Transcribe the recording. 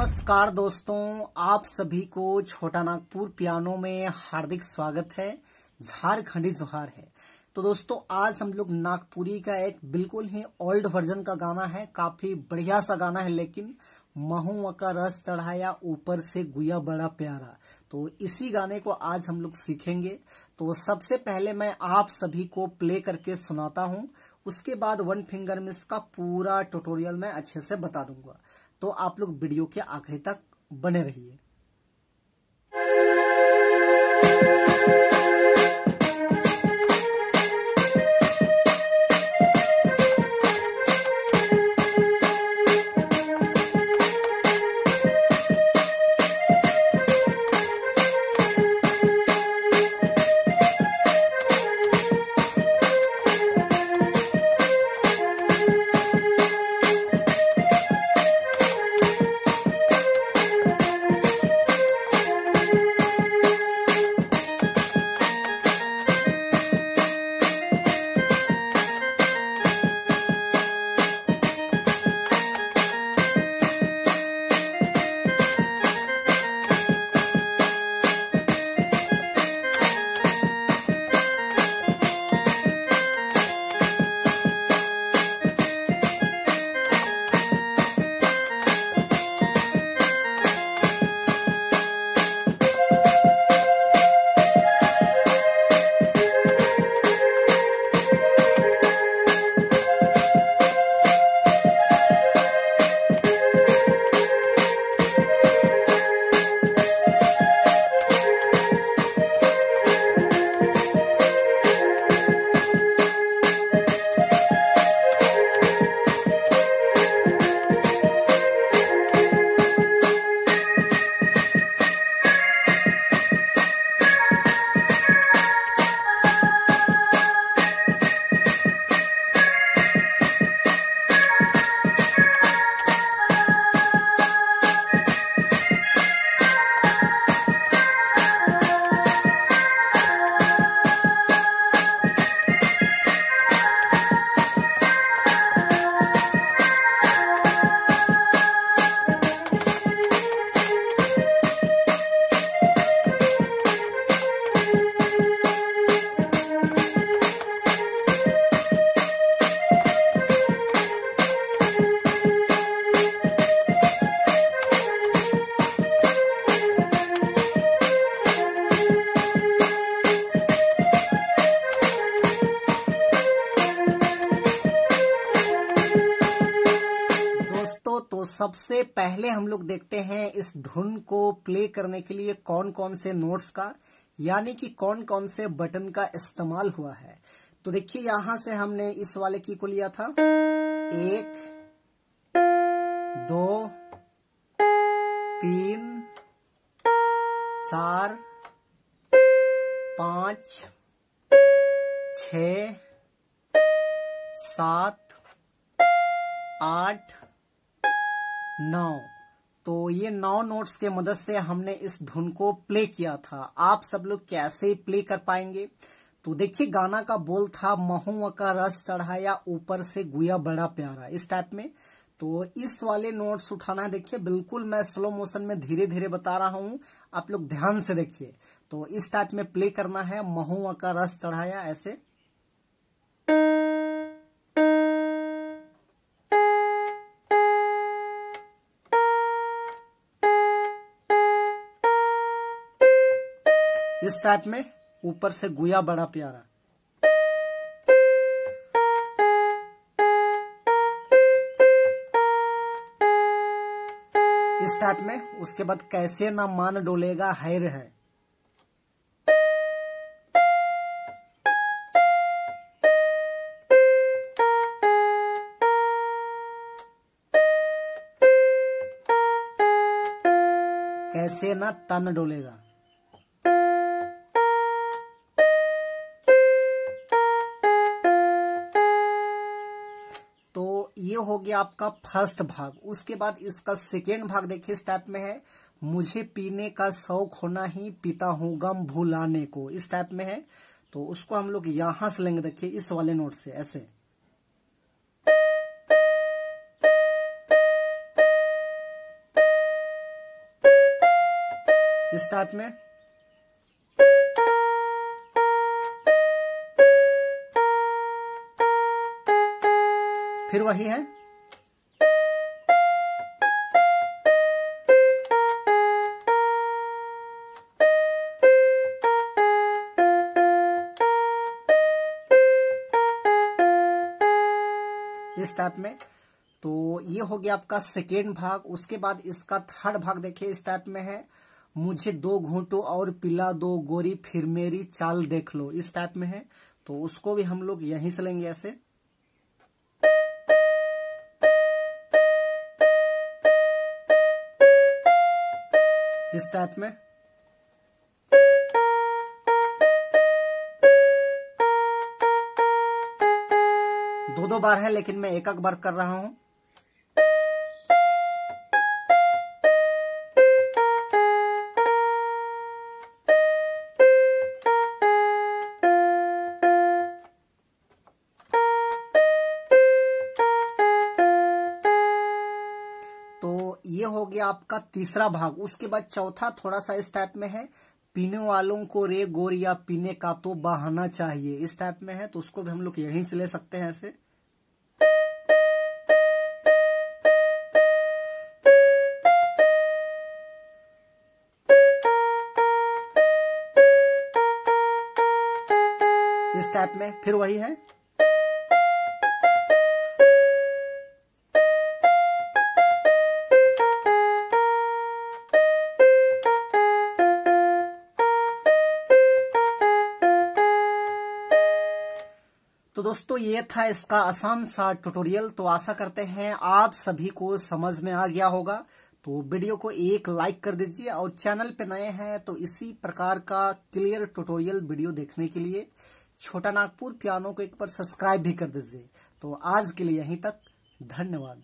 नमस्कार दोस्तों, आप सभी को छोटा नागपुर पियानो में हार्दिक स्वागत है। झारखंडी जोहार है। तो दोस्तों आज हम लोग नागपुरी का एक बिल्कुल ही ओल्ड वर्जन का गाना है। काफी बढ़िया सा गाना है, लेकिन महुआ का रस चढ़ाया ऊपर से गुया बड़ा प्यारा। तो इसी गाने को आज हम लोग सीखेंगे। तो सबसे पहले मैं आप सभी को प्ले करके सुनाता हूँ, उसके बाद वन फिंगर मिस का पूरा ट्यूटोरियल मैं अच्छे से बता दूंगा। तो आप लोग वीडियो के आखिरी तक बने रहिए। तो सबसे पहले हम लोग देखते हैं इस धुन को प्ले करने के लिए कौन कौन से नोट्स का, यानी कि कौन कौन से बटन का इस्तेमाल हुआ है। तो देखिए यहां से हमने इस वाले की को लिया था 1 2 3 4 5 6 7 8 9। तो ये 9 नोट्स के मदद से हमने इस धुन को प्ले किया था। आप सब लोग कैसे प्ले कर पाएंगे? तो देखिए गाना का बोल था महुआ का रस चढ़ाया ऊपर से गुया बड़ा प्यारा, इस टाइप में। तो इस वाले नोट्स उठाना है। देखिए बिल्कुल मैं स्लो मोशन में धीरे धीरे बता रहा हूँ, आप लोग ध्यान से देखिए। तो इस टाइप में प्ले करना है, महुआ का रस चढ़ाया, ऐसे। इस टाइप में ऊपर से गुया बड़ा प्यारा। इस टाइप में। उसके बाद कैसे ना मान डोलेगा हैर है। कैसे ना तन डोलेगा। ये हो गया आपका फर्स्ट भाग। उसके बाद इसका सेकेंड भाग देखिए इस टाइप में है, मुझे पीने का शौक होना ही पीता हूँ गम भुलाने को, इस टाइप में है। तो उसको हम लोग यहां से लेंगे, देखिए इस वाले नोट से, ऐसे। इस टाइप में। फिर वही है। इस टाइप में। तो ये हो गया आपका सेकेंड भाग। उसके बाद इसका थर्ड भाग देखिए, इस टाइप में है। मुझे दो घूंटो और पिला दो गोरी, फिर मेरी चाल देख लो, इस टाइप में है। तो उसको भी हम लोग यहीं से लेंगे ऐसे। इस टाइप में। दो बार है, लेकिन मैं एक बार कर रहा हूं। तो ये हो गया आपका तीसरा भाग। उसके बाद चौथा थोड़ा सा इस टाइप में है। पीने वालों को रे गोरिया पीने का तो बहाना चाहिए, इस टाइप में है। तो उसको भी हम लोग यहीं से ले सकते हैं ऐसे। इस टाइप में। फिर वही है। तो दोस्तों ये था इसका आसान सा ट्यूटोरियल। तो आशा करते हैं आप सभी को समझ में आ गया होगा। तो वीडियो को एक लाइक कर दीजिए, और चैनल पे नए हैं तो इसी प्रकार का क्लियर ट्यूटोरियल वीडियो देखने के लिए छोटा नागपुर पियानो को एक बार सब्सक्राइब भी कर दीजिए। तो आज के लिए यहीं तक, धन्यवाद।